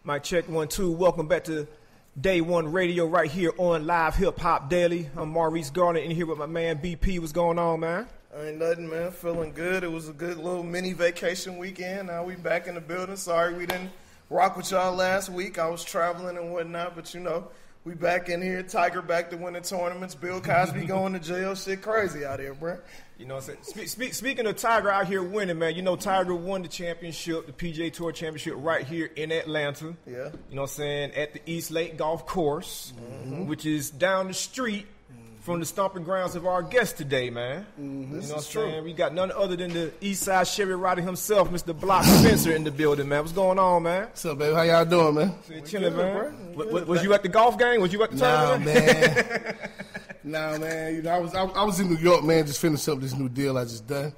Mic check 1 2. Welcome back to Day One Radio right here on Live Hip Hop Daily. I'm Maurice Garner in here with my man BP. What's going on, man? Ain't nothing, man. Feeling good. It was a good little mini vacation weekend. Now we back in the building. Sorry we didn't rock with y'all last week. I was traveling and whatnot, but you know, we back in here. Tiger back to winning tournaments. Bill Cosby going to jail. Shit crazy out here, bro. You know what I'm saying? Speaking of Tiger out here winning, man, you know Tiger won the championship, the PGA Tour Championship right here in Atlanta. Yeah. You know what I'm saying? At the East Lake Golf Course, which is down the street from the stomping grounds of our guest today, man. You know what I'm saying? We got none other than the Eastside Chevy Rider himself, Mr. Block Spencer, in the building, man. What's going on, man? What's up, baby? How y'all doing, man? Chilling, man. Was you at the golf game? Was you at the tournament? Man. Nah, man. You know, I was in New York, man. Just finished up this new deal I just done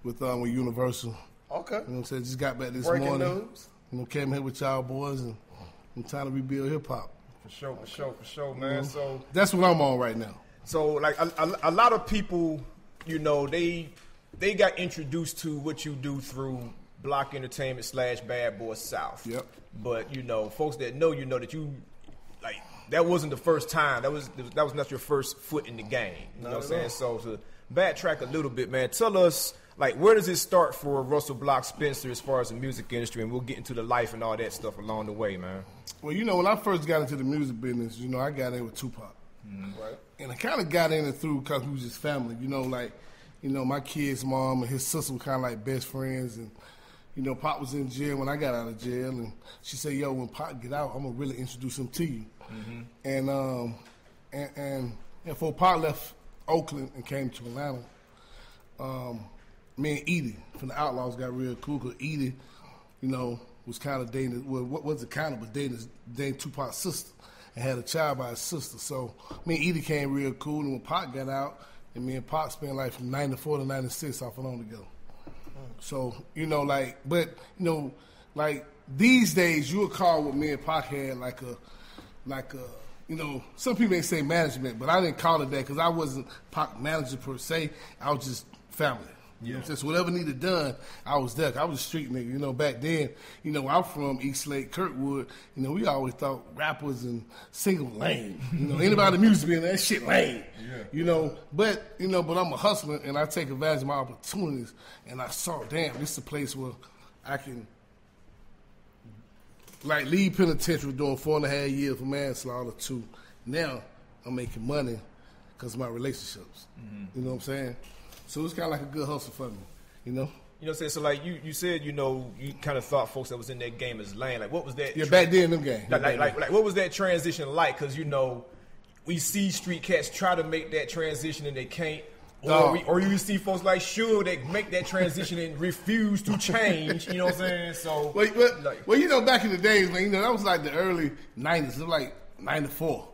with Universal. Okay. You know what I'm saying? Just got back this Breaking morning. news. You know, came here with y'all boys, and I'm trying to rebuild hip hop. For sure, man. So that's what I'm on right now. So, like, a lot of people, you know, they got introduced to what you do through Block Entertainment / Bad Boy South. Yep. But, you know, folks that know that you, like, that wasn't the first time. That was not your first foot in the game. You know what I'm saying? So, to backtrack a little bit, man, tell us, like, where does it start for Russell Block Spencer as far as the music industry? And we'll get into the life and all that stuff along the way, man. Well, you know, when I first got into the music business, you know, I got in with Tupac. Right. And I kind of got in it through because we was just family. You know, like, you know, my kid's mom and his sister were kind of like best friends. And, you know, Pop was in jail when I got out of jail. And she said, yo, when Pop get out, I'm going to really introduce him to you. And before Pop left Oakland and came to Atlanta, me and Edie from the Outlaws got real cool because Edie, you know, was kind of dating, well, what was it kind of, but dating Tupac's sister. And had a child by his sister. So me and Edie came real cool, and when Pac got out, and me and Pac spent like from 94 to 96 off and on together. So, you know, like, but, you know, like these days you would call what me and Pac had like a, you know, some people may say management, but I didn't call it that because I wasn't Pac manager per se. I was just family. You know, just whatever needed done, I was there. I was a street nigga. You know, back then, you know, I'm from East Lake, Kirkwood. You know, we always thought rappers and singles lame. You know, anybody in the music business, that shit lame. Yeah. You know, but I'm a hustler and I take advantage of my opportunities. And I saw, damn, this is a place where I can, like, leave penitentiary doing 4.5 years for manslaughter to now I'm making money because of my relationships. You know what I'm saying? So it's kind of like a good hustle for me, you know? You know what I'm saying? So, like, you said, you know, you kind of thought folks that was in that game as lame. Like, what was that? Yeah, back then in them games. Like, what was that transition like? Because, you know, we see street cats try to make that transition and they can't. Or you see folks like Suge that make that transition and refuse to change. You know what I'm saying? So, well, you know, back in the days, man, you know, that was like the early 90s. It was like 94,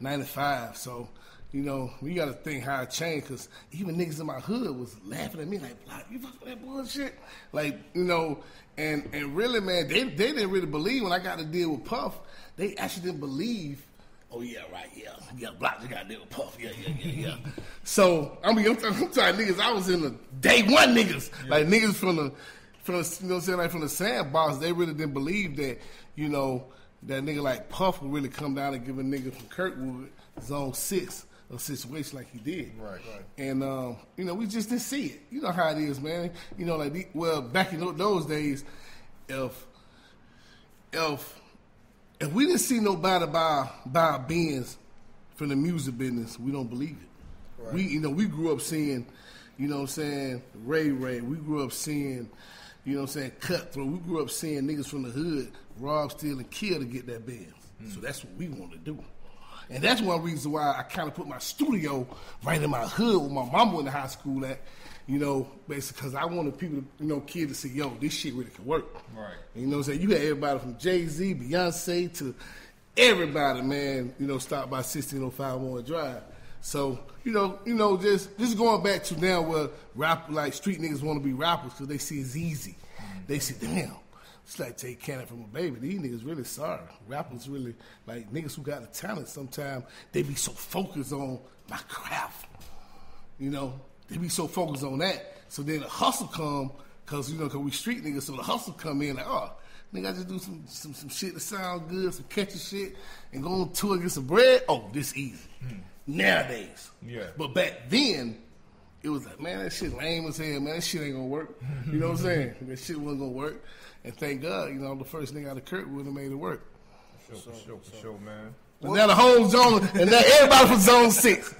95. So, you know, we got to think how it changed because even niggas in my hood was laughing at me like, you fucking that bullshit? Like, you know, and really, man, they didn't really believe when I got to deal with Puff. They actually didn't believe, oh, yeah, right, yeah, Block, you got to deal with Puff, yeah. So, I'm talking niggas, I was in the day one niggas, like niggas from the, you know what I'm saying, like from the sandbox, they really didn't believe that, you know, that nigga like Puff would really come down and give a nigga from Kirkwood Zone 6 a situation like he did. Right. And, you know, we just didn't see it. You know how it is, man. You know, like, back in those days, if we didn't see nobody buy a Benz from the music business, we don't believe it. Right. We grew up seeing, you know what I'm saying, Ray. We grew up seeing, you know what I'm saying, Cutthroat. We grew up seeing niggas from the hood rob, steal, and kill to get that Benz. So that's what we want to do. And that's one reason why I kind of put my studio right in my hood where my mama went to high school at, you know, basically because I wanted people, you know, kids to say, yo, this shit really can work. Right. And you know what I'm saying? You had everybody from Jay-Z, Beyonce, to everybody, man, you know, stop by 1605 Warren Drive. So, you know, just going back to now where like street niggas want to be rappers because they see it's easy. They say, damn. It's like take Cannon from a baby. These niggas really sorry. Rappers really, like niggas who got the talent, sometimes they be so focused on my craft. You know, they be so focused on that. So then the hustle come, because, you know, because we street niggas, so the hustle come in like, oh, Nigga, I just do some shit that sound good, some catchy shit, and go on tour and get some bread. Oh, this easy. Nowadays. Yeah. But back then, it was like, man, that shit lame as hell, man. That shit ain't gonna work. You know what I'm saying? That shit wasn't gonna work. And thank God, you know, the first nigga out of Kirkwood have made it work. For sure, man. And now the whole zone, and now everybody from Zone 6.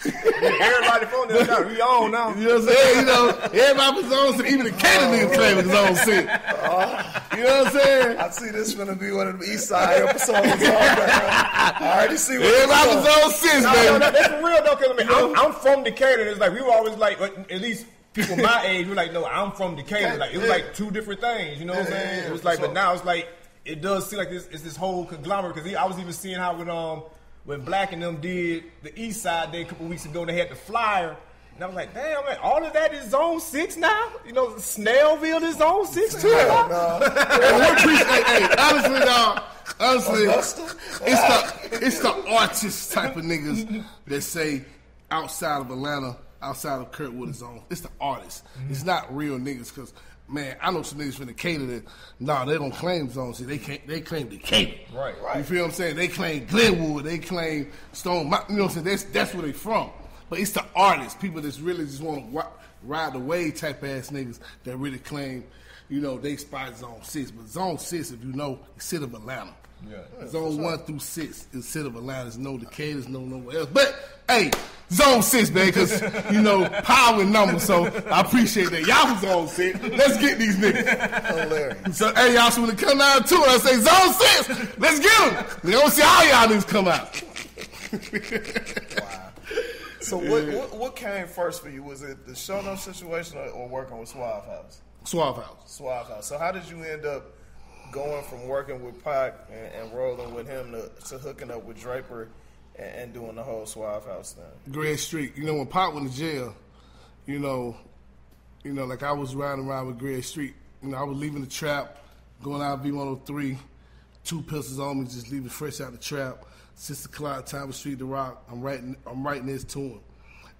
Everybody from there now, we on now. You know what I'm saying? You know, everybody from Zone 6, even the Cater niggas claiming Zone 6. You know what I'm saying? I see this gonna be one of the Eastside episodes. I already see what everybody from Zone 6, no, baby. No, that's for real though, because I mean, I'm from Decatur, and it's like we were always like, at least people my age, we're like, no, I'm from Decatur. Like it was like two different things, you know what I'm saying? It was like, but now it's like it does seem like this whole conglomerate. Because I was even seeing how when Black and them did the Eastside Day a couple weeks ago, they had the flyer. And I was like, damn, man, all of that is Zone 6 now? You know, Snellville is Zone 6 too? Honestly, dog. Honestly, it's the artist type of niggas that say outside of Atlanta, outside of Kirkwood is Zone. It's the artists. It's not real niggas because, man, I know some niggas from Decatur that, they don't claim Zone 6. They claim Decatur. Right. You feel what I'm saying? They claim Glenwood. They claim Stone Mountain. You know what I'm saying? That's where they from. But it's the artists, people that really just want to ride the wave type ass niggas that really claim, you know, they spot Zone 6. But Zone 6, if you know, is city of Atlanta. Yeah. Zone 1 through 6 is city of Atlanta. There's no Decatur, there's no nowhere else. But, hey, Zone 6, man, because, you know, power in numbers. So I appreciate that. Y'all from Zone 6. Let's get these niggas. Hilarious. So, hey, y'all, so when they come down to it, I say, Zone 6, let's get them. They don't see all y'all niggas come out. Wow. So what came first for you? Was it the Shonuff situation or working with Suave House? Suave House. Suave House. So how did you end up going from working with Pac and rolling with him to hooking up with Draper and doing the whole Suave House thing? Greg Street. You know, when Pac went to jail, you know, like I was riding around with Greg Street. You know, I was leaving the trap, going out V103, 2 pistols on me, just leaving fresh out the trap. 6 o'clock, Tyler Street, The Rock. I'm writing this to him,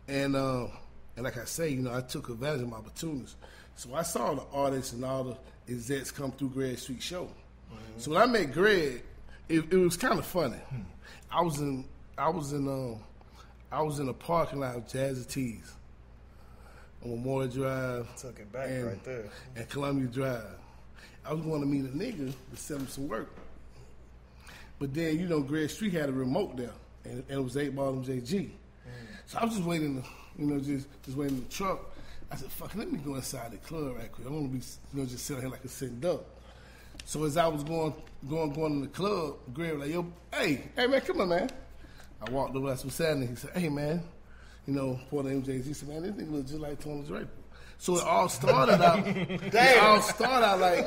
and like I say, you know, I took advantage of my opportunities. So I saw the artists and all the execs come through Greg Street show. Mm-hmm. So when I met Greg, it was kind of funny. I was in a parking lot of Jazzie Pha's on Memorial Drive. Took it back right there. And Columbia Drive. I was going to meet a nigga to sell him some work. But then, you know, Greg Street had a remote there, and it was 8 Ball and JG. So I was just waiting, just waiting in the truck. I said, fuck, let me go inside the club right quick. I want to be, just sitting here like a sitting duck. So as I was going in the club, Greg was like, yo, hey, man, come on, man. I walked over, that's what's happening. He said, hey, man, for the MJG, he said, man, this nigga look just like Tony Draper. So it all started out, like,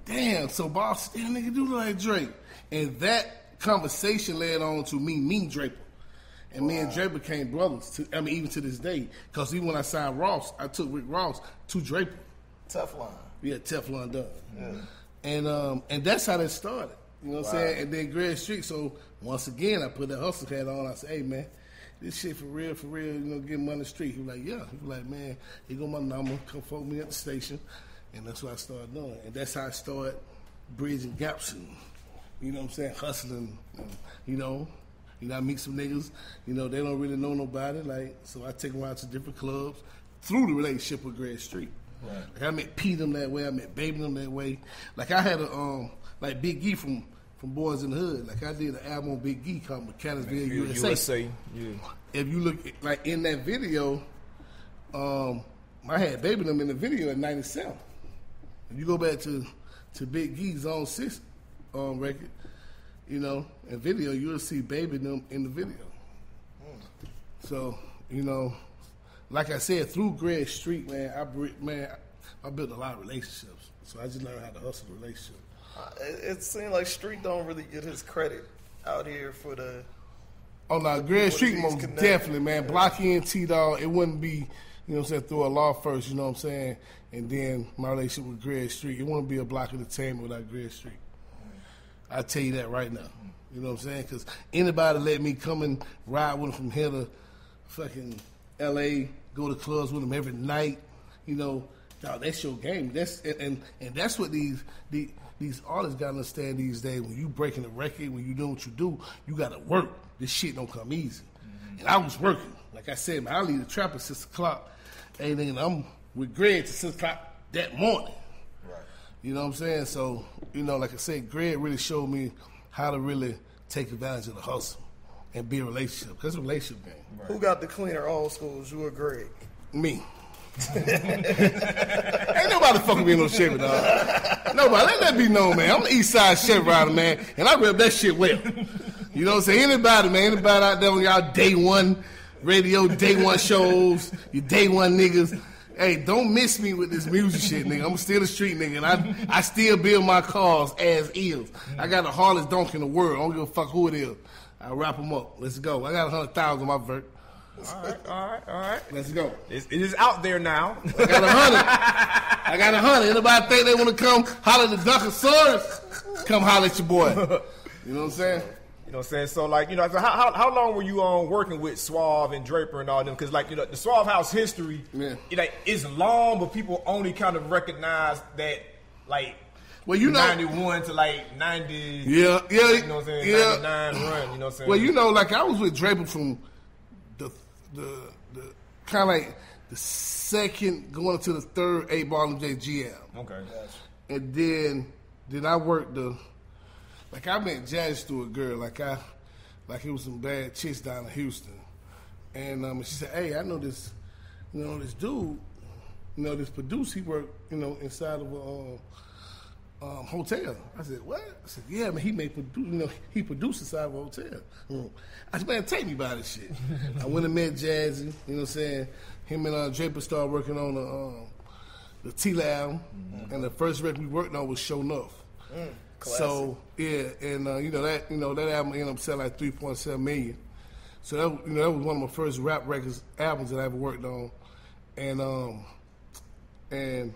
damn, so boss, that nigga do look like Drake. And that conversation led on to me Draper. And me and Draper became brothers, even to this day. Because even when I signed Ross, I took Rick Ross to Draper. Teflon. Yeah, Teflon done. Yeah. And that's how that started. You know what I'm saying? And then Greg Street, so once again, I put that hustle hat on. I said, hey, man, this shit for real, get money on the street. He was like, yeah. He was like, man, here go my number. Come fuck me at the station. And that's what I started doing. And that's how I started bridging gaps and, you know what I'm saying, hustling. I meet some niggas, they don't really know nobody. Like, so I take them out to different clubs through the relationship with Greg Street. Right. Like I met P them that way, I met Baby them that way. Like I had like Big E from Boyz N Da Hood. Like I did an album on Big E called Mechanicsville, USA. Yeah. If you look like in that video, I had Baby them in the video in '97. If you go back to Big E's Zone 6 record, and video, you'll see Baby them in the video. So, like I said, through Greg Street, man, I built a lot of relationships. So I just learned how to hustle a relationship. It seems like Street don't really get his credit out here for the... Oh, no, Greg Street most definitely, man. Blocky and T-Dawg, it wouldn't be, through a law first, and then my relationship with Greg Street. It wouldn't be a Block Entertainment without Greg Street. I tell you that right now. You know what I'm saying? Because anybody let me come and ride with them from here to fucking L.A., go to clubs with them every night, dog, that's your game. That's and that's what these these artists got to understand these days, when you breaking a record, when you doing what you do, you got to work. This shit don't come easy. And I was working. Like I said, man, I leave the trap at 6 o'clock. And then I'm with Greg to 6 o'clock that morning. Right. You know what I'm saying? So, you know, like I said, Greg really showed me how to really take advantage of the hustle and be a relationship. Because it's a relationship game. Right. Who got the cleaner old schools, you or Greg? Me. Ain't nobody fucking me in no Chevy, dog. Nobody. Let that be known, man. I'm an Eastside Chevy Rider, man, and I rep that shit well. You know what I'm saying? Anybody, man, anybody out there on y'all day one radio, day one shows, your day one niggas, hey, don't miss me with this music shit, nigga. I'm still a street nigga, and I still build my cars as is. I got the hardest donk in the world. I don't give a fuck who it is. I wrap them up. Let's go. I got 100,000 on my vert. All right. Let's go. It is out there now. I got 100. Anybody think they want to come holler at the Dunkosaurus? Come holler at your boy. You know what I'm saying? You know what I'm saying? So, like, you know, so how long were you working with Suave and Draper and all them? Because, like, you know, the Suave House history, it's long, but people only kind of recognize that, like, well, you know, 91 to, like, 90. Yeah. You know what I'm saying? 99 run, you know what I'm saying? Well, you know, like, I was with Draper from the kind of like the second going to the third 8 Ball and JG album. Okay. And then I worked like I met Jazzie through a girl. Like it was some bad chicks down in Houston. And she said, hey, I know this, you know, this dude, you know, this producer, he worked, you know, inside of a hotel. I said, what? I said, yeah, man, he produced inside of a hotel. I said, man, take me by this shit. I went and met Jazzie, you know what I'm saying? Him and Draper started working on the T-La album, and the first record we worked on was Shonuff. So, yeah, and you know that album ended up selling like 3.7 million. So that was one of my first rap albums that I ever worked on. And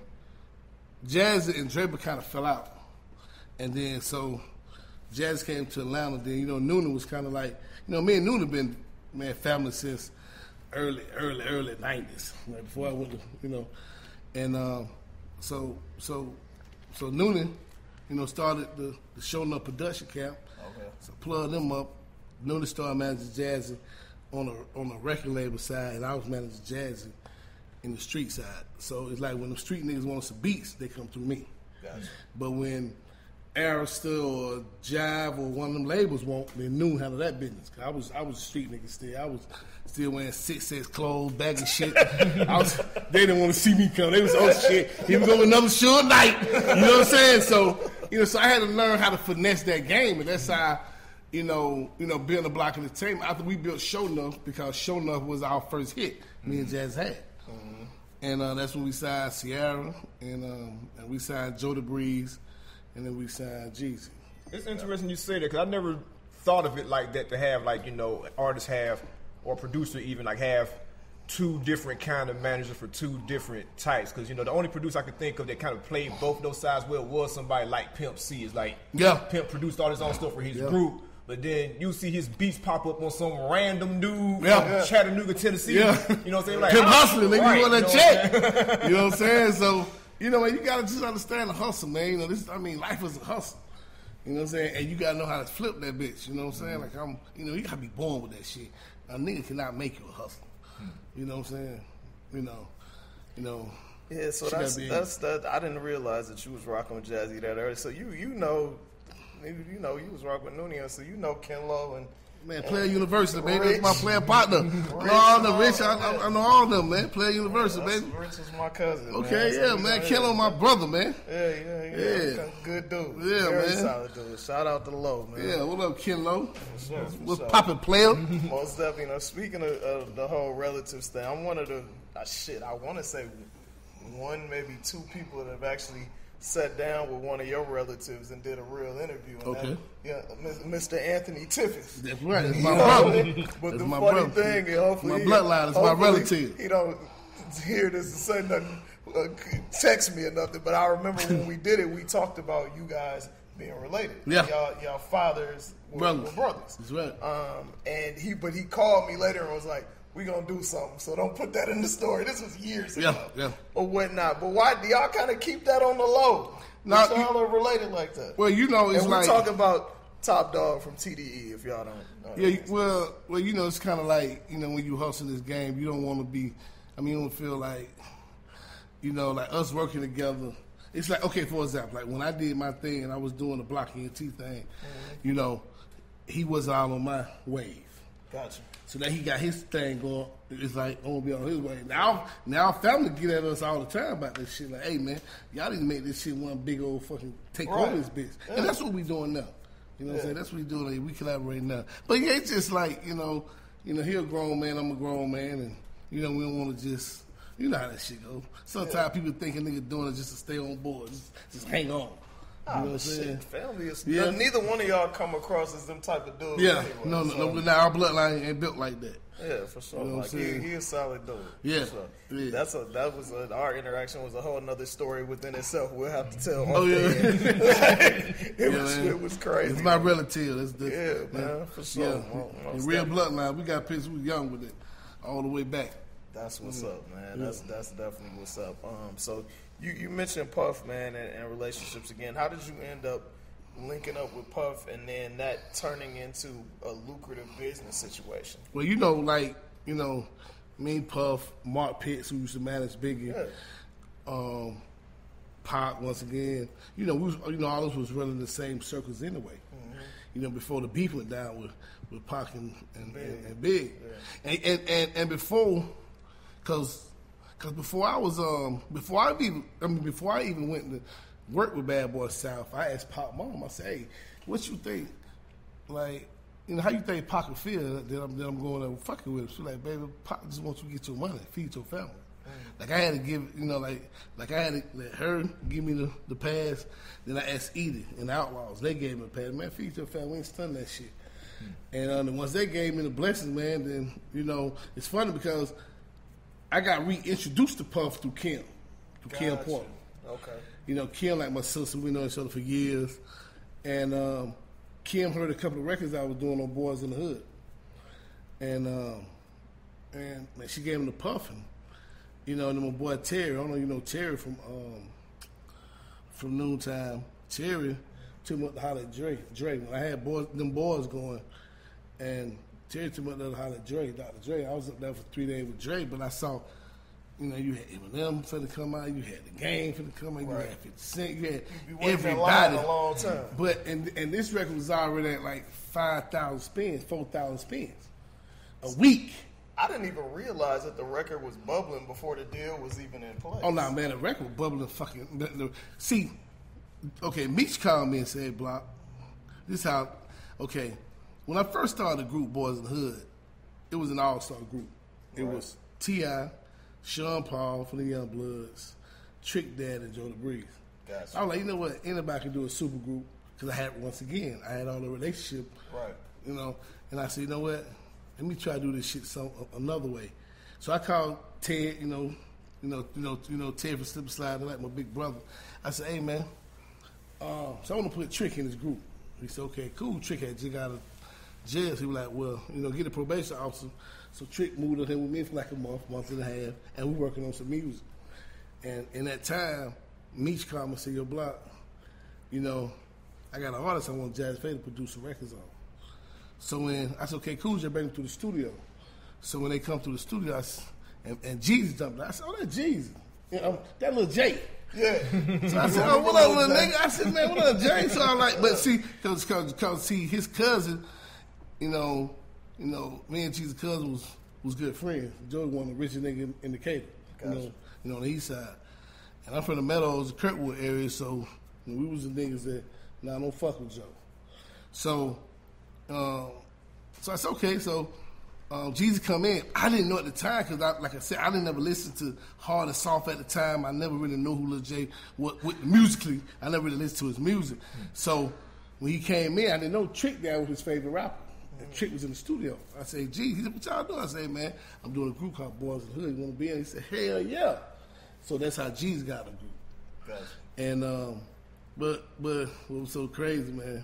Jazzie and Draper kind of fell out. And then so Jazzie came to Atlanta. Then, you know, Noonan was kind of like, you know, me and Noonan been, man, family since early 90s, like before I went to, you know. And so Noonan, you know, started the Shonuff production camp. Okay. So plugged them up. Noonan started managing Jazzie on a record label side, and I was managing Jazzie in the street side. So it's like when the street niggas want some beats, they come through me. Gotcha. But when Arista or Jive or one of them labels want, then Noon handle that business. Cause I was a street nigga still. I was still wearing 6'6" clothes, bagging shit. They didn't want to see me come. They was, oh shit, here we go with another show at night. You know what I'm saying? So, you know, so I had to learn how to finesse that game, and that's how, you know, building a block entertainment. After we built Shonuff, because Shonuff was our first hit, me and Jazz had. And that's when we signed Sierra, and we signed Joe DeBreeze, and then we signed Jeezy. It's interesting you say that, because I never thought of it like that, to have, like, you know, artists have, or producer even, like, have two different kind of managers for two different types. Because, you know, the only producer I could think of that kind of played both those sides well was somebody like Pimp C. It's like, Pimp produced all his own stuff for his group. But then you see his beats pop up on some random dude from Chattanooga, Tennessee. Yeah. You know what I'm saying? Like, Pimp hustling, nigga, you want that check. You know what I'm saying? So, you know, man, you got to just understand the hustle, man. You know, life is a hustle. You know what I'm saying? And you got to know how to flip that bitch. You know what I'm saying? Like, you know, you got to be born with that shit. A nigga cannot make you a hustler. You know what I'm saying? You know. Yeah, so that's that. I didn't realize that you was rocking with Jazzie that early. So you know, you was rocking with Noonan, so you know Ken Lo and Player University, baby. That's my player partner. All the Rich, I know all of them, man. Player University, baby. Rich is my cousin. Okay, man. Ken Lo, my brother, man. Yeah. Good dude. Yeah, very man. Solid dude. Shout out to Lo, man. Yeah, what up, Ken Lo? What's poppin', player? Most definitely. You know, speaking of the whole relatives thing, I'm one of the I want to say one, maybe two people that have actually sat down with one of your relatives and did a real interview. And Mr. Anthony Tiffith. That's right. That's my brother. But that's the my funny brother. thing, and hopefully my bloodline is my relative. He don't hear this and say nothing, text me or nothing. But I remember when we did it, we talked about you guys being related. Yeah. Y'all fathers were brothers. That's right. And he called me later and was like, we gonna do something, so don't put that in the story. This was years ago, or whatnot. But why do y'all kind of keep that on the low? Now, y'all are related like that. Well, you know, it's and we're like talking about Top Dawg from TDE. If y'all don't know. Yeah, well, you know, it's kind of like, you know, when you hustle this game, you don't want to be. I mean, you don't feel like, you know, like us working together. It's like, okay, for example, like when I did my thing and I was doing the Block ENT thing, you know, he wasn't all on my wave. Gotcha. So that he got his thing going. It's like, I'm going to be on his wave. Now family get at us all the time about this shit. Like, hey, man, y'all didn't make this shit one big old fucking take over this bitch. Yeah. And that's what we doing now. You know what I'm saying? That's what we doing. Like, we collaborate now. But yeah, it's just like, you know, he a grown man, I'm a grown man, and, you know, we don't want to just, you know how that shit goes. Sometimes people think a nigga doing it just to stay on board, just hang on. You know what I'm saying? Family is neither one of y'all come across as them type of dudes. Yeah, anyway, no, now our bloodline ain't built like that. Yeah, for sure. You know like he a solid dude. Yeah, sure. yeah. Our interaction was a whole another story within itself. We'll have to tell. It was crazy. It's my relative. Man, for sure. Yeah. The real bloodline. We got pictures. We young with it, all the way back. That's what's up, man. That's definitely what's up. So you mentioned Puff, man, and relationships again. How did you end up linking up with Puff and then that turning into a lucrative business situation? Well, you know, like, you know, me, Puff, Mark Pitts, who used to manage Biggie, Pac, once again, you know, all of us was running the same circles anyway. Mm-hmm. You know, before the beef went down with Pac and Big. Yeah. And before, cause before I was before I even went to work with Bad Boy South, I asked Pac mom, I said, hey, what you think? Like, you know, how you think Pac would feel that I'm going there fucking with him? She's like, baby, Pac just wants you to get your money, feed your family. Like I had to give, you know, like I had to let her give me the pass. Then I asked Edie and the Outlaws. They gave me the pass. Man, feed your family. We ain't stunned that shit. And once they gave me the blessings, man, then, you know, it's funny because I got reintroduced to Puff through Kim Porter. Okay. You know, Kim, like my sister, we know each other for years. And Kim heard a couple of records I was doing on Boyz N Da Hood. And man, she gave him the Puff. And, you know, and then my boy Terry, I don't know you know Terry from Noontime. Terry took me up to holler at Dre. When I had them boys going, and Terry took me up to holler at Dr. Dre. I was up there for 3 days with Dre, but I saw, you know, you had Eminem finna come out, you had The Game finna come out, you had 50 Cent, you had everybody. A long time. But and this record was already at like 5,000 spins, 4,000 spins a week. I didn't even realize that the record was bubbling before the deal was even in place. Oh, no, man, the record was bubbling fucking... See, okay, Meech called me and said, Block, this how... Okay, when I first started the group Boyz N Da Hood, it was an all-star group. It was T.I., Sean Paul from the Young Bloods, Trick Dad, and Joe the Breeze. Gotcha. I was like, you know what? Anybody can do a super group because I had all the relationship. Right. You know, and I said, you know what? Let me try to do this shit another way. So I called Ted, you know, Ted from Slip and Slide, like my big brother. I said, hey man, so I want to put Trick in this group. He said, okay, cool. Trick had just got out of jail. So he was like, well, you know, get a probation officer. So Trick moved in with me for like a month and a half, and we working on some music. And in that time, Meech called me and said, yo, Block, you know, I got an artist I want Jazzie Pha to produce some records on. So when I said, okay, cool, just bring them to the studio. So when they come to the studio, and Jeezy jumped out. I said, oh, that's Jeezy. You know, that little Jay. Yeah. So I said, oh, what up, little nigga? I said, man, what up, Jay? So I'm like, but see, because his cousin, you know, me and Jeezy's cousin was good friends. Joe was one of the richest niggas in Decatur, gotcha. you know, on the east side. And I'm from the Meadows, Kirkwood area, so we was the niggas that, nah, don't fuck with Joe. So I said, okay, so Jeezy come in. I didn't know at the time because, like I said, I didn't ever listen to Hard and Soft at the time. I never really knew who Lil J was musically. I never really listened to his music. So when he came in, I didn't know Trick Dad was his favorite rapper. And Trick was in the studio. I said, Jeezy, he said, what y'all doing? I said, man, I'm doing a group called Boyz N Da Hood. You want to be in? He said, hell yeah. So that's how Jeezy got the group. Gotcha. And but what was so crazy, man?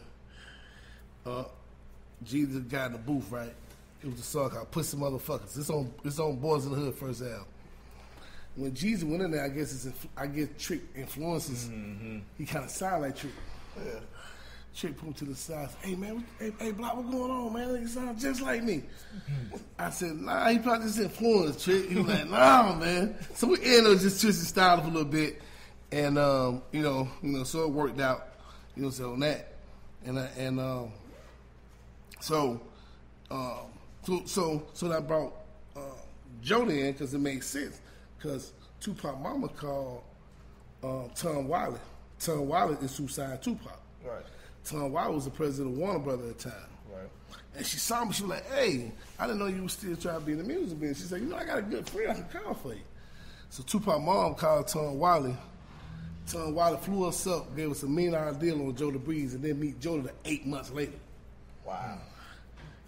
Jeezy got in the booth, right? It was a song called Pussy Motherfuckers. It's on Boyz N Da Hood first album. when Jeezy went in there, I guess Trick influences. He kind of sound like Trick. Yeah. Trick put him to the side. Hey man, hey Block, what's going on, man? He sound just like me. I said, nah, he probably just influenced Trick. He was like, nah, man. So we ended up just twisting style up a little bit, and you know, so it worked out, you know, so on that, so I brought Jody in because it made sense. Because Tupac mama called Tom Wiley. Tom Wiley is Suicide Tupac. Right. Tom Wiley was the president of Warner Brothers at the time. Right. And she saw me. She was like, "Hey, I didn't know you were still trying to be in the music business." She said, "You know, I got a good friend I can call for you." So Tupac mom called Tom Wiley. Tom Wiley flew us up, gave us $1 million deal on Joe the Breeze, and then meet Joe 8 months later. Wow.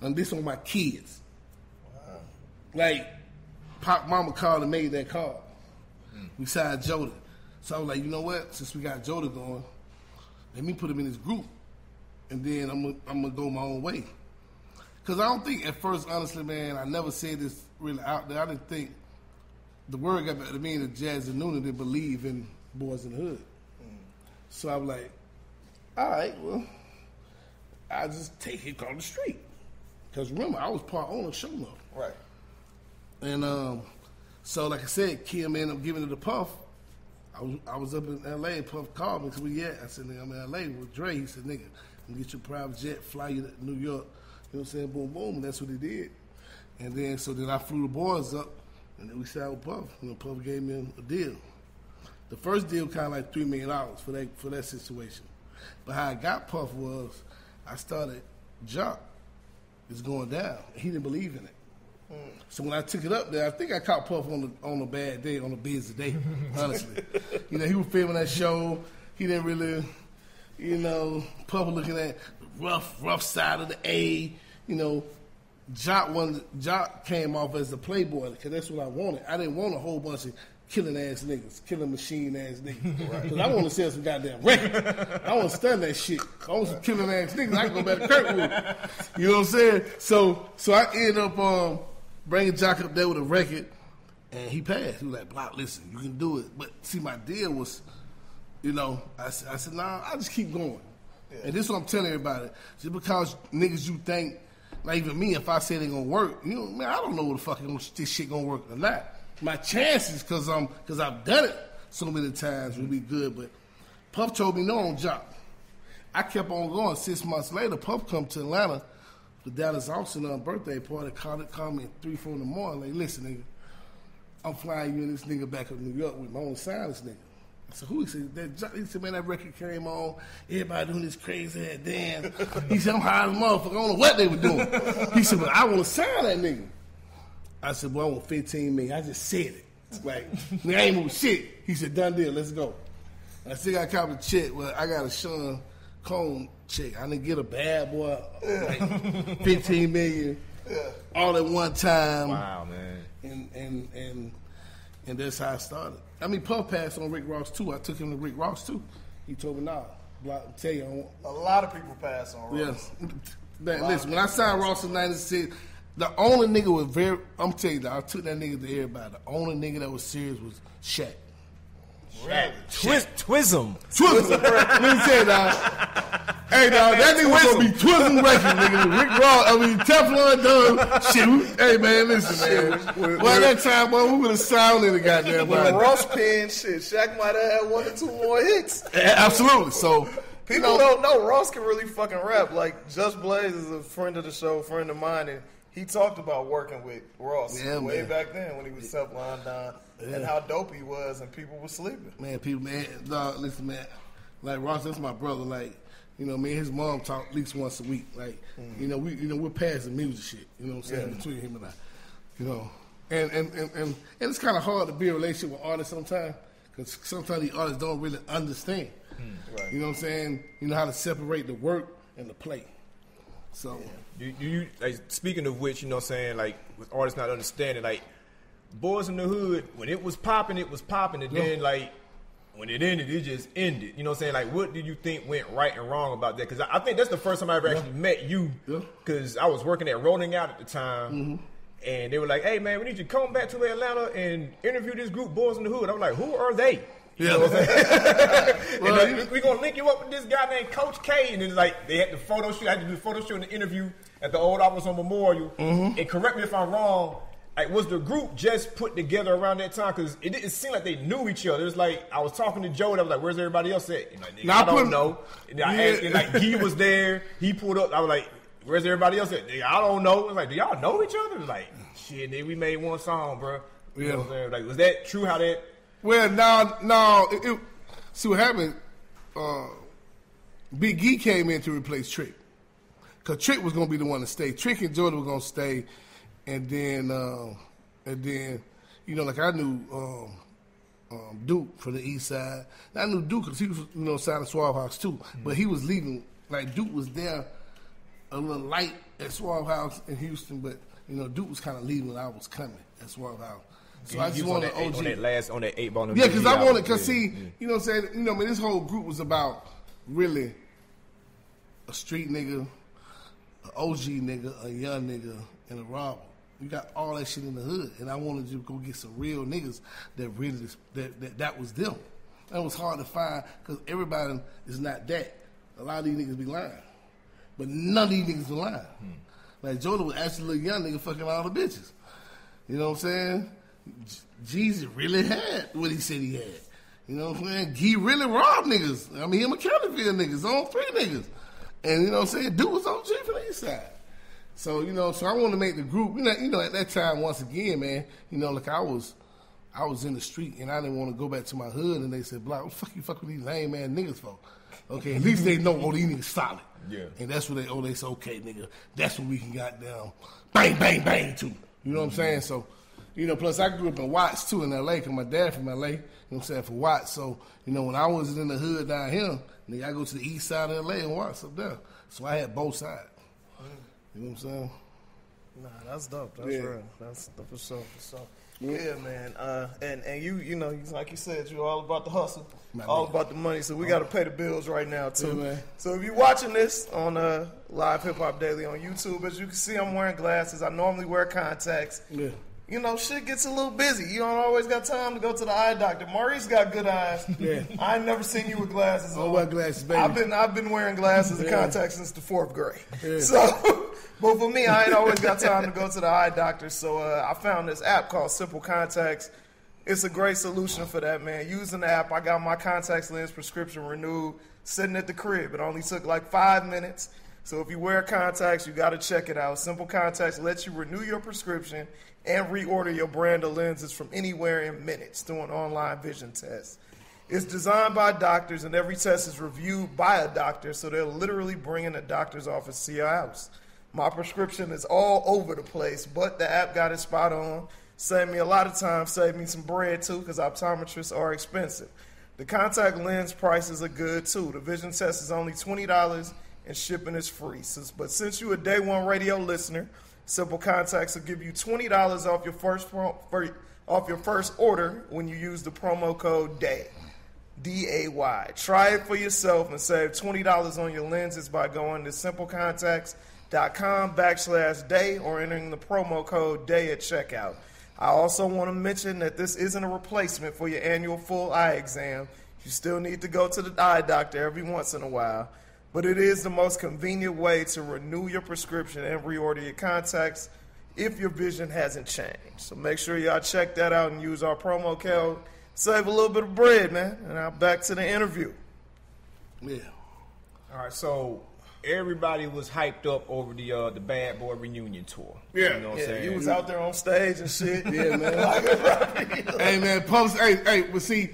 And this on my kids. Wow. Like, Pop Mama called and made that call. We signed Jody. So I was like, you know what? Since we got Jody going, let me put him in this group. And then I'm gonna go my own way. Because I don't think at first, honestly, man, I never said this really out there. I didn't think the word got back to me that Jazz and Nuna didn't believe in Boyz N Da Hood. So I was like, all right, well, I'll just take it on the street. Because remember, I was part owner of Shonuff. Right. And so, like I said, Kim ended up giving it to Puff. I was up in L.A. Puff called me. So I said, nigga, I'm in L.A. with Dre. He said, nigga, I'm get your private jet, fly you to New York. You know what I'm saying? Boom, boom. And that's what he did. And then, I flew the boys up, and then we signed with Puff. You know, Puff gave me a deal. The first deal kind of like $3 million for that situation. But how I got Puff was I started Jock. It's going down. He didn't believe in it. So when I took it up there, I think I caught Puff on a bad day, on a busy day, honestly. You know, he was filming that show. He didn't really, you know, Puff was looking at the rough side of the A. You know, Jock came off as the playboy because that's what I wanted. I didn't want a whole bunch of killing ass niggas, killing machine ass niggas. Because I want to sell some goddamn record. I want to stun that shit. I want some killing ass niggas. I can go back to Kirkwood. You know what I'm saying? So I ended up bringing Jock up there with a record, and he passed. He was like, Block, listen, you can do it. But see, my deal was, you know, I said, nah, I'll just keep going. Yeah. And this is what I'm telling everybody. Just because niggas you think, like even me, if I say it ain't gonna work, you know, man, I don't know what the fuck this shit gonna work or not. My chances, because I've done it so many times, will be good. But Puff told me no on Jock. I kept on going. 6 months later, Puff come to Atlanta. The Dallas Austin birthday party called me at 3-4 in the morning. Like, listen, nigga, I'm flying you and this nigga back up to New York with my own sign this nigga. I said, who? He said, man, that record came on. Everybody doing this crazy ass dance. He said, I'm high as a motherfucker. I don't know what they were doing. He said, well, I want to sign that nigga. I said, well, I want $15 million. I just said it. Like, I ain't moving shit. He said, done deal, let's go. I still got a copy of the check. Well, I got a Sean Combs check. I didn't get a bad boy, like $15 million, all at one time. Wow, man. And that's how I started. I mean, Puff passed on Rick Ross too. I took him to Rick Ross too. He told me, nah, Block, tell you, I want. A lot of people pass on Ross. Yeah. Man, listen, when I signed Ross in '96, the only nigga was I'm telling you, I took that nigga to everybody. The only nigga that was serious was Shaq. Really? Twism. Let me tell you, dog. Hey, dog, that nigga was gonna be Twism record, nigga. Rick Ross, Teflon done. Shit, hey, man, listen, man. Well, that time, boy, we would have sounded the goddamn body. Ross pen, shit, Shaq might have had 1 or 2 more hits. Absolutely. So, people don't know Ross can really fucking rap. Like, Just Blaze is a friend of the show, friend of mine, and he talked about working with Ross way back then when he was Teflon Don. Yeah. And how dope he was, and people were sleeping. Man, dog, listen, man. Like Ross, that's my brother. Like, you know, me and his mom talk at least once a week. Like, we're past the music shit. You know what I'm saying? Between him and I, you know, and it's kind of hard to be a relationship with artists sometimes because sometimes the artists don't really understand. Right. You know what I'm saying? You know how to separate the work and the play. So, you like speaking of which, you know what I'm saying? Like with artists not understanding, like. Boyz N Da Hood, when it was popping, and then like when it ended, it just ended. You know what I'm saying? Like, what did you think went right and wrong about that? Because I think that's the first time I ever actually met you. Because I was working at Rolling Out at the time, And they were like, hey, man, we need you to come back to Atlanta and interview this group, Boyz N Da Hood. I was like, who are they? You know what I'm saying? Well, we're going to link you up with this guy named Coach K. And it's like, they had the photo shoot. I had to do the photo shoot and the interview at the old office on Memorial. And correct me if I'm wrong, like, was the group just put together around that time? Because it didn't seem like they knew each other. It was like, I was talking to Joe, and I was like, where's everybody else at? And like, I don't know. And I asked, and like, he was there. He pulled up. I was like, where's everybody else at? I don't know. I was like, do y'all know each other? It was like, shit, nigga, we made one song, bro. You know what I'm saying? Like, was that true how that? Well, no. See what happened? Big E came in to replace Trick. Because Trick was going to be the one to stay. Trick and Jordan were going to stay. And then, you know, like I knew Duke from the East Side. I knew Duke because he was, you know, signed to Suave House too. But he was leaving. Like, Duke was there a little light at Suave House in Houston, but you know, Duke was kind of leaving when I was coming at Suave House. So I just wanted OG on that 8 ball. Yeah, because I wanted, because see, you know what I'm saying? You know, man, this whole group was about really a street nigga, an OG nigga, a young nigga, and a robber. You got all that shit in the hood, and I wanted you to go get some real niggas that really that was them. That was hard to find because everybody is not that. A lot of these niggas be lying. But none of these niggas were lying. Like, Jordan was actually a young nigga fucking all the bitches. You know what I'm saying? Jeezy really had what he said he had. You know what I'm saying? He really robbed niggas. I mean, him and Counterfeit niggas, on 3 niggas. And, you know what I'm saying? Dude was OG for the East Side. So, you know, so I wanted to make the group, you know, at that time, once again, man, you know, like I was in the street and I didn't want to go back to my hood, and they said, Block, what the fuck you fuck with these lame ass niggas for? Okay, at least they know, oh, these niggas solid. Yeah. And that's what they say, okay, nigga, that's what we can goddamn bang, bang, bang to. You know what I'm saying? So, you know, plus I grew up in Watts too in L.A. because my dad from L.A., you know what I'm saying, for Watts. So, you know, when I was in the hood down here, nigga, I go to the east side of L.A. and Watts up there. So I had both sides. You know what I'm saying? Nah, that's dope. That's real. That's for sure. Yeah, man. And you know, like you said, you're all about the hustle, all about the money. So we got to pay the bills right now too. Yeah, man. So if you're watching this on Live Hip Hop Daily on YouTube, as you can see, I'm wearing glasses. I normally wear contacts. Yeah. You know, shit gets a little busy. You don't always got time to go to the eye doctor. Maurice got good eyes. Yeah. I ain't never seen you with glasses on. I wear glasses, baby. I've been wearing glasses and contacts since the 4th grade. Yeah. So, but for me, I ain't always got time to go to the eye doctor. So I found this app called Simple Contacts. It's a great solution for that, man. Using the app, I got my contacts lens prescription renewed, sitting at the crib. It only took like 5 minutes. So if you wear contacts, you got to check it out. Simple Contacts lets you renew your prescription and reorder your brand of lenses from anywhere in minutes through an online vision test. It's designed by doctors, and every test is reviewed by a doctor, so they'll literally bring in a doctor's office to your house. My prescription is all over the place, but the app got it spot on. Saved me a lot of time, saved me some bread too, because optometrists are expensive. The contact lens prices are good too. The vision test is only $20 and shipping is free. But since you're a Day One Radio listener, Simple Contacts will give you $20 off your first order when you use the promo code DAY. DAY. Try it for yourself and save $20 on your lenses by going to simplecontacts.com/day or entering the promo code DAY at checkout. I also want to mention that this isn't a replacement for your annual full eye exam. You still need to go to the eye doctor every once in a while. But it is the most convenient way to renew your prescription and reorder your contacts if your vision hasn't changed. So make sure y'all check that out and use our promo code. Save a little bit of bread, man. And now back to the interview. Yeah. All right, so everybody was hyped up over the Bad Boy reunion tour. Yeah. You know what I'm saying? You was out there on stage and shit. Yeah, man. Hey, man, Puff, but see,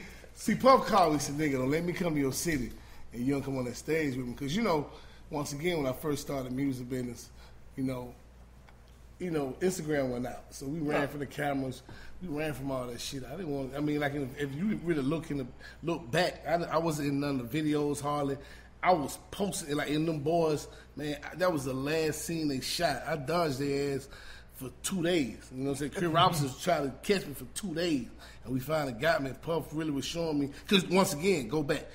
Puff called me, said, nigga, don't let me come to your city and you don't come on that stage with me. Because, you know, once again, when I first started music business, you know, Instagram went out. So we ran from the cameras. We ran from all that shit. I didn't want, I mean, like, if you really look back, I wasn't in none of the videos hardly. I was posting, like, in them boys, man, that was the last scene they shot. I dodged their ass for 2 days. You know what I'm saying? Chris Robinson was trying to catch me for 2 days. And we finally got me. Puff really was showing me. Because, once again, go back.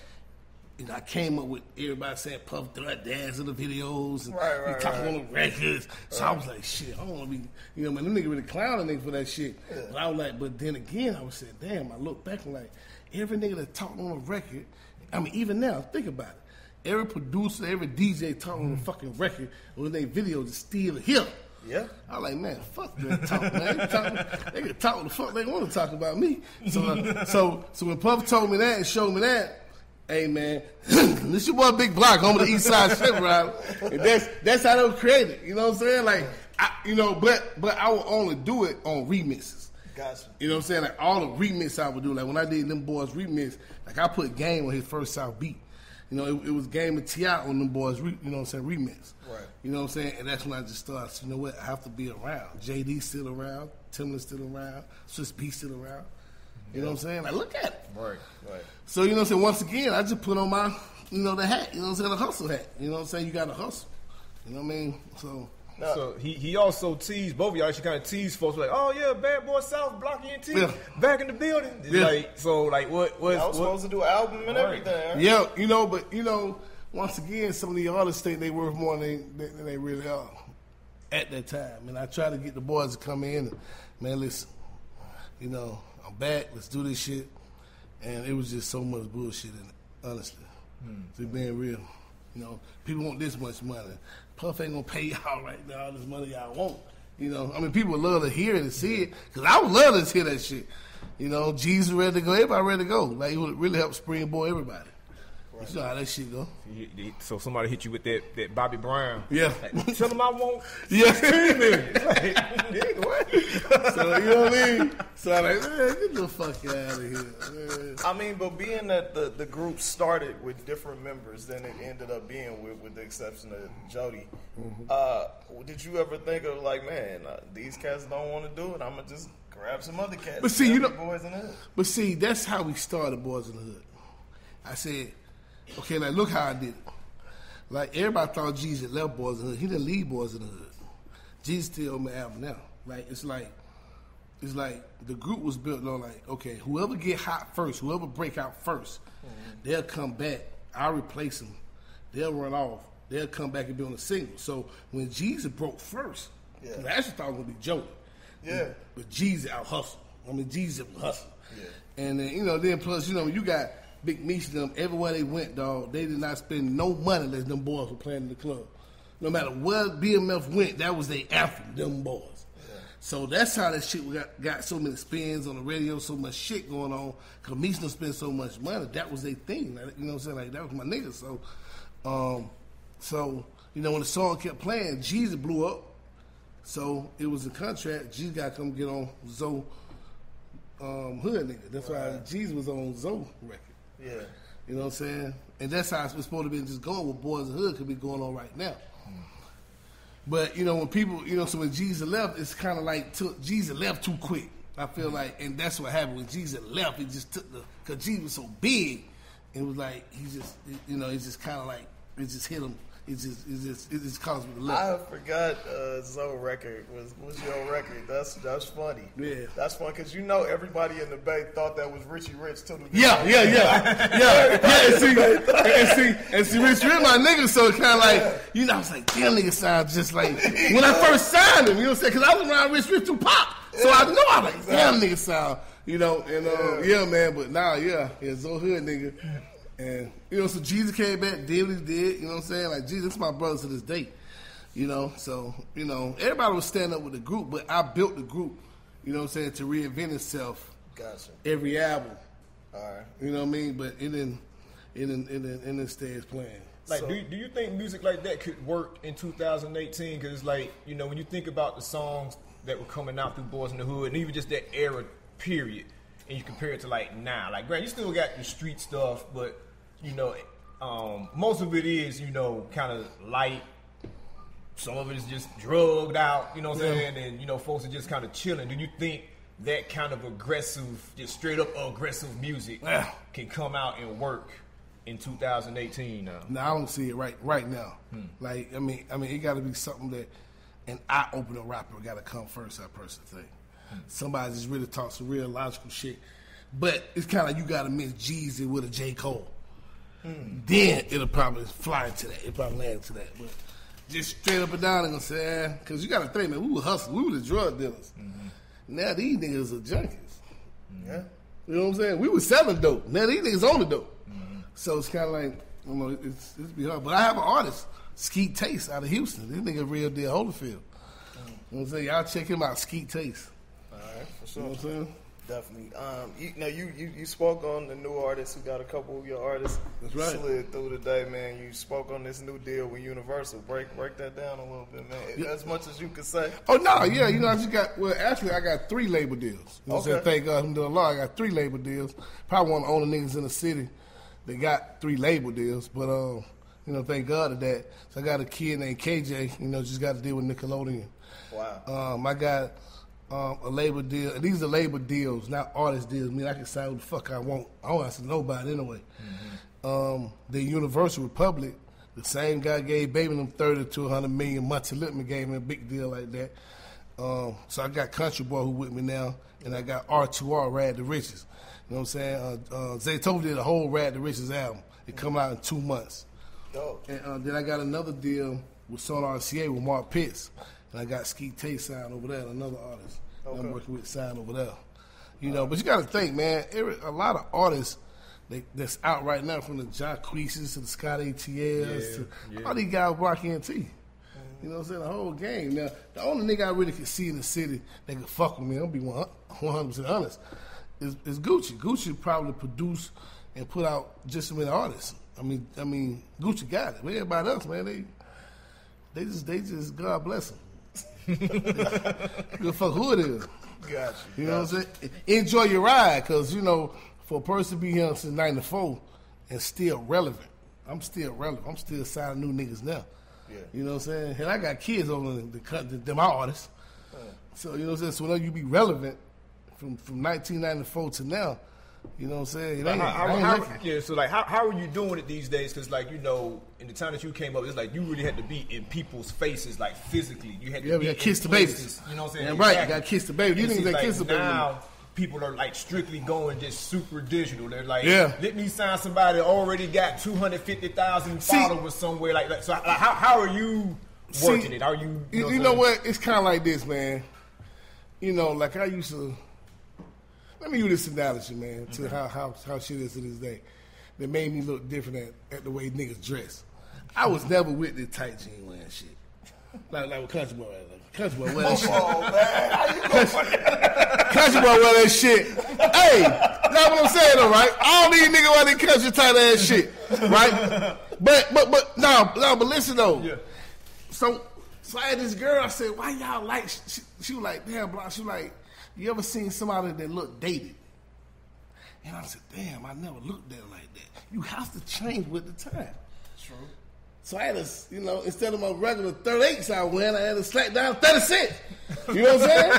I came up with everybody saying Puff dance in the videos and right, talking on the records. So I was like, shit, I don't want to be, man, them niggas really clowning niggas for that shit. Yeah. But I was like, but then again, I was saying, damn, I look back and like, every nigga that talked on a record, I mean, even now, think about it. Every producer, every DJ talking on a fucking record with their video to steal a hit. Yeah. I was like, man, fuck that talk, man. They can talk what the fuck they want to talk about me. So when Puff told me that and showed me that, hey, man, this your boy Big Block, home of the Eastside Chevy Rider. And that's how they were created. You know what I'm saying? Like, but I would only do it on remixes. Gotcha. You know what I'm saying? Like, all the remix I would do. Like, when I did them boys remix, like, I put Game on his first South beat. It was Game and T.I. on them boys, remix. Right. You know what I'm saying? And that's when I just started, you know what, I have to be around. JD still around, Timberland still around, Swiss B still around. You know what I'm saying? Like, look at it. Right. So, you know what I'm saying? Once again, I just put on my, the hat. You know what I'm saying? The hustle hat. You know what I'm saying? You got to hustle. You know what I mean? So he also teased, both of y'all actually kind of teased folks like, oh yeah, Bad Boy South, Block ENT, back in the building. Yeah. What I was supposed to do an album and everything. Right? Yeah, but once again, some of the artists think they worth more than they really are at that time. And I try to get the boys to come in and, man, listen, I'm back, let's do this shit. And it was just so much bullshit in it, honestly. To being real. People want this much money. Puff ain't gonna pay y'all right now all this money y'all want. People would love to hear it and see it, because I would love to hear that shit. Jesus ready to go, everybody ready to go. Like, it would really help springboard everybody. Right. You know how that shit go. So somebody hit you with that Bobby Brown. Yeah. Like, tell them I won't. Yeah. So, you know what I mean? So I'm like, man, get the fuck out of here, man. But being that the group started with different members than it ended up being with the exception of Jody, did you ever think of like, man, these cats don't want to do it, I'm going to just grab some other cats. But see, Boyz N Da Hood. But see, that's how we started Boyz N Da Hood. I said, okay, like, look how I did it. Like, everybody thought Jesus left Boyz N Da Hood. He didn't leave Boyz N Da Hood. Jesus still on my album now. Like, it's like the group was built on, like, okay, whoever get hot first, whoever break out first, they'll come back. I'll replace them. They'll run off. They'll come back and be on a single. So when Jesus broke first, I actually thought it was going to be Jody. Yeah. But Jesus out hustle. Jesus hustle. Yeah. And then, then plus, you got Big Meech and them, everywhere they went, dog, they did not spend no money unless them boys were playing in the club. No matter where BMF went, that was their anthem, them boys. Yeah. So that's how that shit got so many spins on the radio, so much shit going on, because Meech done spent so much money. That was their thing. Like, you know what I'm saying? Like, that was my nigga. So, when the song kept playing, Jesus blew up. So it was a contract. Jesus got to come get on Zoe Hood nigga. That's why Jesus was on Zoe record. Yeah. You know what I'm saying? And that's how it's supposed to be just going with Boyz N Da Hood could be going on right now. But, when people, so when Jesus left, it's kind of like Jesus left too quick. I feel like, and that's what happened when Jesus left. He just took because Jesus was so big, it was like, it's just kind of like, it just hit him. It just caused me to look. I forgot Zoe record was your record. That's funny. Yeah, that's fun because everybody in the Bay thought that was Richie Rich too. Yeah. And see, Rich Rich my nigga, so it's kind of like I was like, damn, nigga sounds just like when I first signed him. You know what I'm saying? Because I was around Rich Rich to pop, so I know I was like, damn, nigga sound. Man. But now, Zoe Hood nigga. And, so Jesus came back, did what he did, you know what I'm saying? Like, Jesus, my brother to this day, So, everybody was standing up with the group, but I built the group, you know what I'm saying, to reinvent itself. Gotcha. Every album. All right. You know what I mean? But it didn't stay as planned. Like, so, do you think music like that could work in 2018? Because it's like, when you think about the songs that were coming out through Boyz N Da Hood, and even just that era period, and you compare it to like now, like, Grant, you still got your street stuff, but most of it is, kind of light. Some of it is just drugged out, you know what I'm saying? And, folks are just kind of chilling. Do you think that kind of aggressive, just straight up aggressive music can come out and work in 2018 now? No, I don't see it right now. Like, I mean, it got to be something that an eye-opener rapper got to come first, I personally think. Somebody just really talk some real logical shit. But it's kind of like you got to mix Jeezy with a J. Cole. then it'll probably fly into that. It'll probably land into that. But just straight up and down, they're gonna say, because you got to think, man, we were hustling. We were the drug dealers. Now these niggas are junkies. Yeah. You know what I'm saying? We were selling dope. Now these niggas own the dope. So it's kind of like, you know, it's be hard. But I have an artist, Skeet Taste, out of Houston. This nigga real deal Holyfield. You know what I'm saying? Y'all check him out, Skeet Taste. All right, for sure. You know what I'm saying? Definitely. You spoke on the new artists who got a couple of your artists slid through today, man. You spoke on this new deal with Universal. Break that down a little bit, man. As much as you could say. Oh no, yeah, you know I got 3 label deals. You know what I'm saying? Thank God, I got 3 label deals. Probably one of the only niggas in the city that got 3 label deals, but you know, thank God of that. So I got a kid named KJ. You know, just got to deal with Nickelodeon. Wow. I got a label deal. These are label deals, not artist deals. I mean, I can sign what the fuck I want. I don't answer to nobody anyway. The Universal Republic, the same guy gave Baby them 30 to 100 million. Monty Lippman gave me a big deal like that. So I got Country Boi who with me now, and I got R2R, Rad the Riches. You know what I'm saying? Zaytoven did a whole Rad the Riches album. It come out in 2 months. Dope. And then I got another deal with Son RCA with Mark Pitts. And I got Skeet Taste signed over there, another artist that I'm working with signed over there. You know, but you got to think, man, a lot of artists that's out right now, from the Jacquees to the Scott ATLs to all these guys rock NT. You know what I'm saying? The whole game. Now, the only nigga I really could see in the city that could fuck with me, I'll be 100% honest, is Gucci. Gucci probably produced and put out just as many artists. I mean, Gucci got it. But everybody else, man, they just God bless them. Good fuck who it is. Gotcha. You know what I'm saying? Enjoy your ride, because, you know, for a person to be here since 94 and still relevant, I'm still relevant. I'm still signing new niggas now. Yeah. You know what I'm saying? And I got kids on the my artists. So, you know what I'm saying? So whenever you be relevant from 1994 to now, you know what I'm saying? So like, how are you doing it these days? Because, like, you know, in the time that you came up, it's like you really had to be in people's faces, like physically. You had to we got kiss the babies. You know what I'm saying? Yeah, right, you got kiss the baby. You didn't kiss the baby. Now people are like strictly going just super digital. They're like, let me sign somebody that already got 250,000 followers somewhere. Like so how are you working it? Are you? You know what? It's kind of like this, man. You know, like I used to. Let me use this analogy, man, to how shit is to this day. That made me look different at the way niggas dress. I was never with the tight jean wearing shit. Like with Country Boi. Country Boi wear that shit. Oh, man. Country Boi wear that shit. Hey, that's what I'm saying though, right? All these niggas wear that country tight ass shit, right? But listen though. Yeah. So I had this girl, I said, why y'all like, she was like, damn, bro, she was like, you ever seen somebody that look dated? And I said, damn, I never looked at it like that. You have to change with the time. True. So I had to, you know, instead of my regular 38s I went, I had to slack down 30 cents. You know what I'm saying?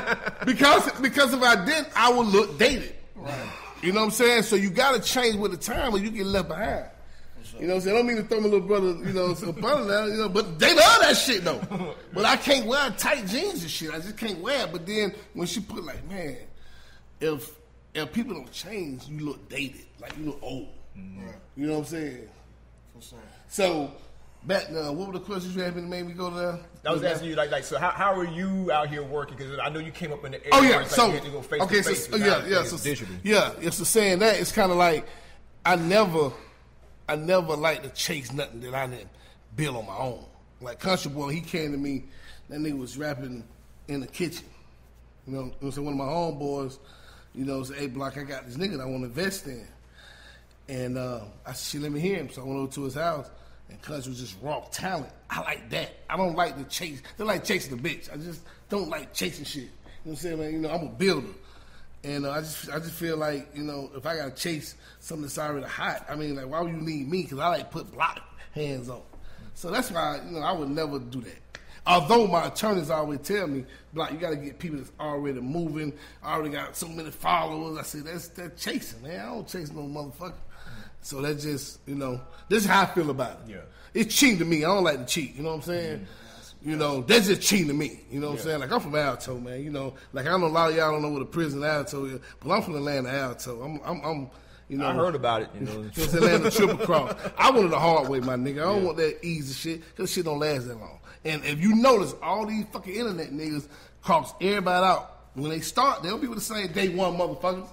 Because if I didn't, I would look dated. Right. You know what I'm saying? So you got to change with the time or you get left behind. Sure. You know what I'm saying? I don't mean to throw my little brother, you know, some butter now, you know, but they love that shit though. But I can't wear tight jeans and shit. I just can't wear it. But then when she put like, man, if people don't change, you look dated. Like you look old. Mm-hmm. You know what I'm saying? For sure. So back now, what were the questions you had been made me go to? I was asking you like so how are you out here working? Because I know you came up in the area. Oh yeah, like so you had to go face to face. So saying that, it's kind of like I never like to chase nothing that I didn't build on my own. Like Country Boi, he came to me, that nigga was rapping in the kitchen. You know, so one of my homeboys, you know, said, hey, Block, I got this nigga that I want to invest in. And I said, she let me hear him. So I went over to his house, and Country was just raw talent. I like that. I don't like to chase. They like chasing the bitch. I just don't like chasing shit. You know what I'm saying, man? You know, I'm a builder. And I just feel like, you know, if I got to chase something that's already hot, I mean, like, why would you need me? Because I like put block hands on. So that's why, you know, I would never do that. Although my attorneys always tell me, Block, you got to get people that's already moving, already got so many followers. I say, that's chasing, man. I don't chase no motherfucker. So that's just, you know, this is how I feel about it. Yeah. It's cheating to me. I don't like to cheat. You know what I'm saying? Mm-hmm. You know, that's just cheating to me. You know what I'm saying? Like, I'm from Alto, man. You know, like, I know a lot of y'all don't know what a prison Alto is, but I'm from the land of Alto. You know, I heard about it. You know, just Atlanta triple cross. I wanted the hard way, my nigga. I don't want that easy shit because shit don't last that long. And if you notice, all these fucking internet niggas cross everybody out. When they start, they don't be with the same day one motherfuckers.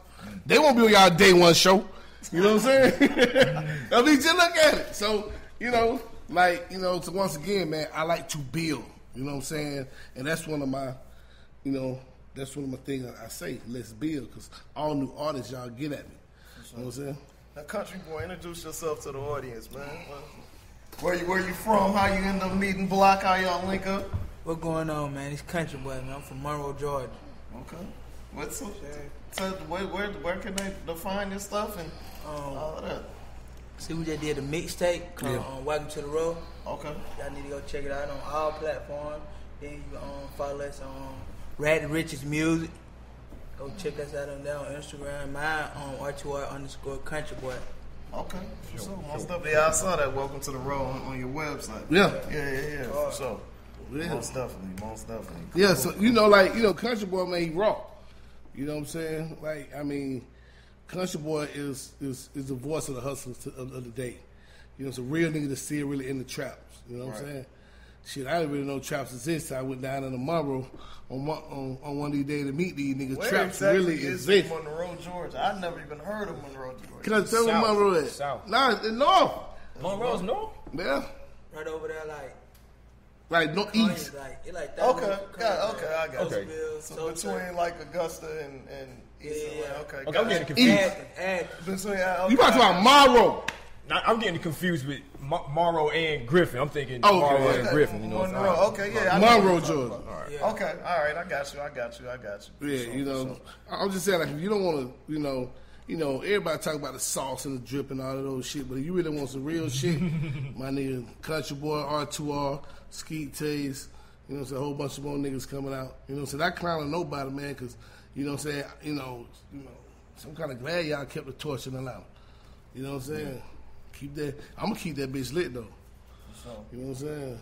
They won't be on y'all day one show. You know what I'm saying? I mean, just look at it. So, you know, like, you know, so once again, man, I like to build. You know what I'm saying? And that's one of my, you know, that's one of my things I say. Let's build, because all new artists, y'all get at me. You know what I'm saying? Now, Country Boi, introduce yourself to the audience, man. Where you from? How you end up meeting Block? How y'all link up? What going on, man? It's Country Boi, man. I'm from Monroe, Georgia. Okay. What's up? So where can they find this stuff and all of that? See, we just did a mixtape called Welcome to the Road. Okay. Y'all need to go check it out on all platforms. Then you follow us on Rad and Rich's Music. Go check us out on there on Instagram. Mine on R2R_Country Boi. Okay. So most of it, I saw that Welcome to the Road on your website. Yeah. For sure. Yeah. Most definitely. Yeah, so, you know, like, you know, Country Boi, man, he raw. You know what I'm saying? Like, I mean, Country Boi is the voice of the hustlers of the day. You know, it's a real nigga that's still really in the traps. You know what I'm saying? Shit, I didn't really know traps exist. I went down in the Monroe on one of these days to meet these niggas. Where Traps exactly really is exist. Monroe, Georgia? I never even heard of Monroe, Georgia. Can I tell me Monroe is? South. Nah, it's north. Monroe's north? Yeah. Right over there, Like, no east. It's like Okay, I got Okay. you. So between like Augusta and East Atlanta. Okay, I'm getting confused. Between, You about to talk Monroe. I'm getting confused with Morrow and Griffin. I'm thinking Oh, okay. Morrow and Griffin. You know what I'm Monroe. saying? Okay, yeah. I Monroe, know. Georgia. Okay, all right. I got you. Yeah, you know, I'm just saying, like, if you don't want to, you know, everybody talk about the sauce and the drip and all of those shit, but if you really want some real shit, my nigga, Country Boi, R2R, Skeet Taze, you know, it's a whole bunch of more niggas coming out. You know what I'm saying? I clowning nobody, man, because, you know what I'm saying, you know, so I'm kind of glad y'all kept the torch in the line. You know what I'm saying? Keep that. I'm gonna keep that bitch lit though. You know what I'm saying?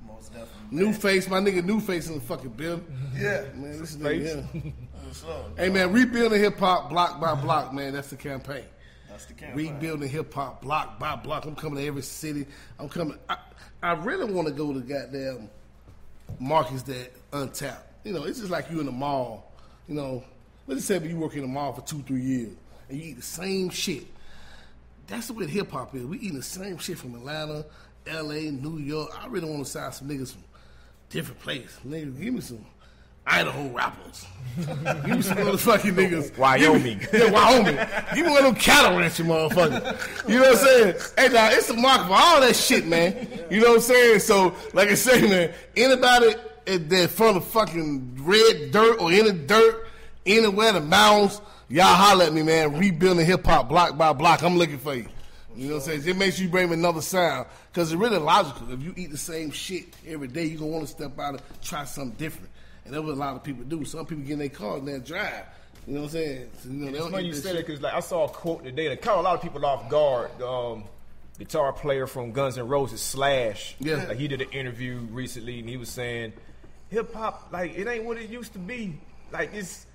Most definitely. Nuface, my nigga Nuface in the fucking building. Yeah, man, this is nigga. Yeah. So, Hey man, rebuilding hip hop block by block, man. That's the campaign. that's the campaign. Rebuilding hip hop block by block. I'm coming to every city. I'm coming. I really want to go to goddamn markets that untapped. You know, it's just like you in the mall. You know, let's just say you work in the mall for 2-3 years and you eat the same shit. That's the way hip hop is. We eating the same shit from Atlanta, LA, New York. I really want to sign some niggas from different places. Niggas, give me some Idaho rappers. Give me some motherfucking niggas. Wyoming. Wyoming. Give me one of them cattle ranching motherfuckers. You know what I'm saying? Hey, now, it's a market for all that shit, man. You know what I'm saying? So, like I say, man, anybody that from the fucking red dirt or any dirt, anywhere, the mountains, y'all holler at me, man. Rebuilding hip-hop block by block. I'm looking for you. You know what I'm saying? Just make sure you bring me another sound. Because it's really logical. If you eat the same shit every day, you're going to want to step out and try something different. And that's what a lot of people do. Some people get in their cars and they drive. You know what I'm saying? So, you know, they It's don't funny eat you this said it shit. because like I saw a quote today that caught a lot of people off guard. Guitar player from Guns N' Roses, Slash. Yeah. Like he did an interview recently and he was saying, hip hop, like it ain't what it used to be. Like it's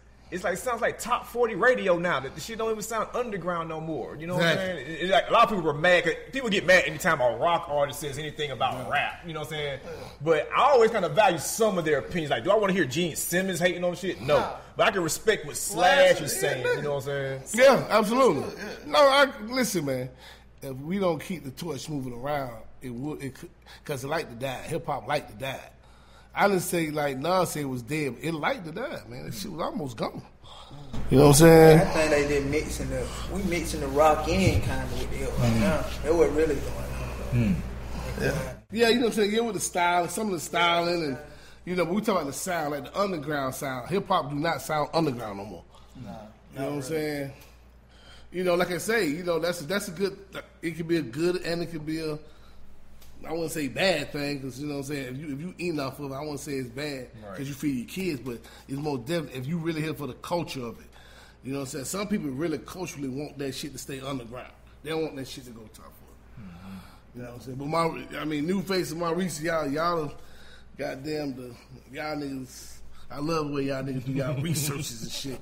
like sounds like top 40 radio now. That the shit don't even sound underground no more. You know what I'm Exactly. saying? It's like a lot of people were mad. 'Cause people get mad anytime a rock artist says anything about rap. You know what I'm saying? But I always kind of value some of their opinions. Like, do I want to hear Gene Simmons hating on shit? No. But I can respect what Slash is saying. You know what I'm saying? Yeah, absolutely. No, listen, man. If we don't keep the torch moving around, it could, because it like to die. Hip hop like to die. I didn't say like Nas said it was dead, but it like to die, man. That shit was almost gone. You know what I'm saying? I think they did mixing the rock in kind of with the hip hop now. That's what really going on. Yeah, you know what I'm saying? Yeah, with the style, some of the styling, and you know, but we talk about the sound, like the underground sound. Hip hop do not sound underground no more. You know what I'm saying? You know, like I say, you know, that's a good. It could be a good and it could be a, I wouldn't say bad thing, because you know what I'm saying. If you eat enough of it, I wouldn't say it's bad because you feed your kids, but it's more definitely if you really here for the culture of it. You know what I'm saying? Some people really culturally want that shit to stay underground. They don't want that shit to go top for it. You know what I'm saying? But Nuface and Maurice, y'all goddamn y'all niggas. I love the way y'all niggas do y'all researches and shit.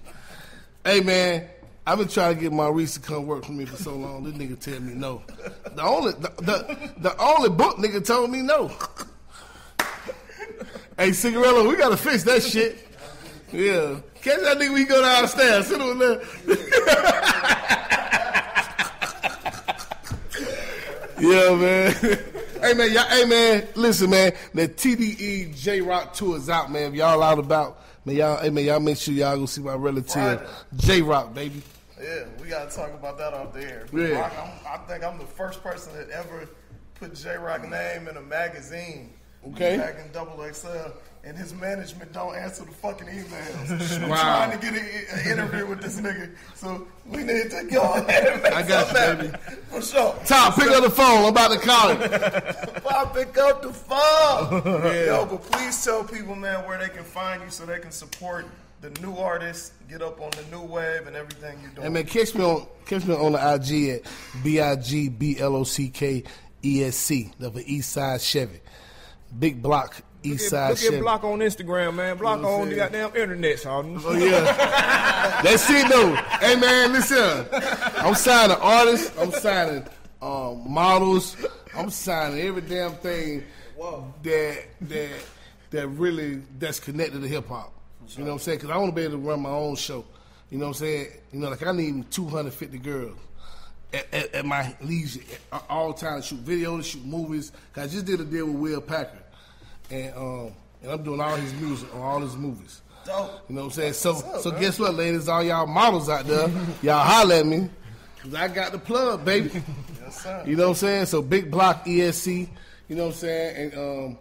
Hey man, I've been trying to get Maurice to come work for me for so long. This nigga tell me no. The only book nigga told me no. Hey, Cigarello, we gotta fix that shit. Yeah. Catch that nigga when he go downstairs. Sit on there. Yeah, man. Hey, man, listen, man. The TDE J-Rock tour is out, man. If y'all out about, man, y'all make sure y'all go see my relative, J-Rock, baby. Yeah, we got to talk about that off the air. Yeah. Rock, I think I'm the first person that ever put J-Rock name in a magazine. Okay. Back in XXL, and his management don't answer the fucking emails. I'm Wow. trying to get an interview with this nigga, so we need to go ahead and make I got you, something baby. happen. For sure. Tom, pick up the phone. I'm about to call him. I'll pick up the phone. Yeah. Yo, but please tell people, man, where they can find you so they can support the new artists, get up on the new wave and everything you're doing. And man, catch me on the IG at BIGBLOCKESC. That's for Eastside Chevy. Big block, Eastside Chevy. Look at Block on Instagram, man. Block on the goddamn internet, son. Oh yeah, that's it though. Hey man, listen, I'm signing artists, I'm signing models, I'm signing every damn thing that's connected to hip hop. You know what I'm saying? Because I want to be able to run my own show. You know what I'm saying? You know, like I need 250 girls at my leisure, all time to shoot videos, shoot movies. Cause I just did a deal with Will Packer, and I'm doing all his music on all his movies. Dope. You know what I'm saying? So guess what, ladies? All y'all models out there, y'all holler at me, cause I got the plug, baby. Yes, sir. You know what I'm saying? So Big Block ESC. You know what I'm saying?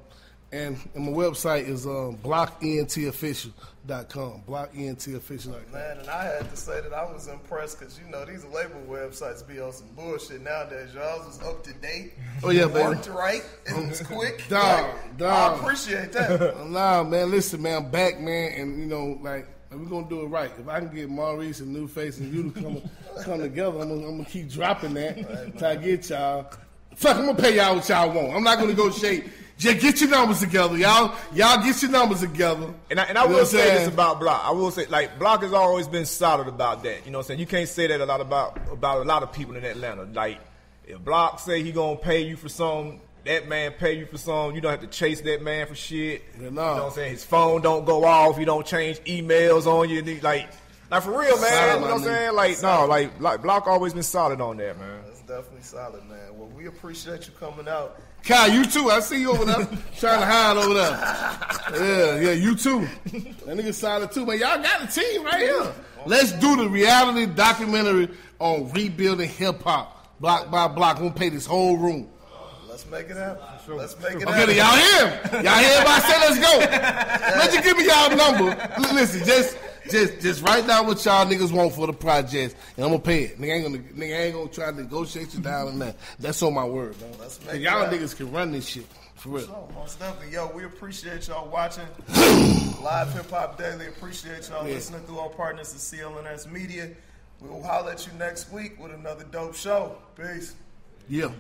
And my website is blockentofficial.com. Blockentofficial.com. Man, and I had to say that I was impressed because, you know, these label websites be on some bullshit nowadays. Y'all was up to date. Oh, yeah, baby. Worked right. It was quick. Dog. I appreciate that. Nah, man, listen, man, I'm back, man, and, you know, like, we're going to do it right. If I can get Maurice and Nuface and you to come together, I'm going to keep dropping that until I get y'all. Fuck, I'm going to pay y'all what y'all want. I'm not going to negotiate. Just get your numbers together, y'all. Y'all get your numbers together. And I will say this about Block. I will say, like, Block has always been solid about that. You know what I'm saying? You can't say that about a lot of people in Atlanta. Like, if Block say he gonna pay you for something, that man pay you for something. You don't have to chase that man for shit. Yeah, no. You know what I'm saying? His phone don't go off. You don't change emails on you. Like for real, man. Solid, you know what I'm saying? Like, no, like Block always been solid on that, man. That's definitely solid, man. Well, we appreciate you coming out. Kyle, you too. I see you over there trying to hide over there. Yeah, you too. That nigga solid too, man. Y'all got a team right here. Let's do the reality documentary on rebuilding hip hop, block by block. We're gonna pay this whole room. Let's make it happen. Let's make it Okay, happen. y'all hear him? Y'all hear everybody say let's go? Let you give me y'all number. Listen, just write down what y'all niggas want for the projects, and I'm gonna pay it. Nigga ain't gonna try to negotiate you down on that. That's on my word, man. Let's make Y'all it happen. niggas can run this shit for real. So, most definitely. Yo, we appreciate y'all watching Live Hip Hop Daily. Appreciate y'all listening through our partners at CLNS Media. We will holler at you next week with another dope show. Peace. Yeah.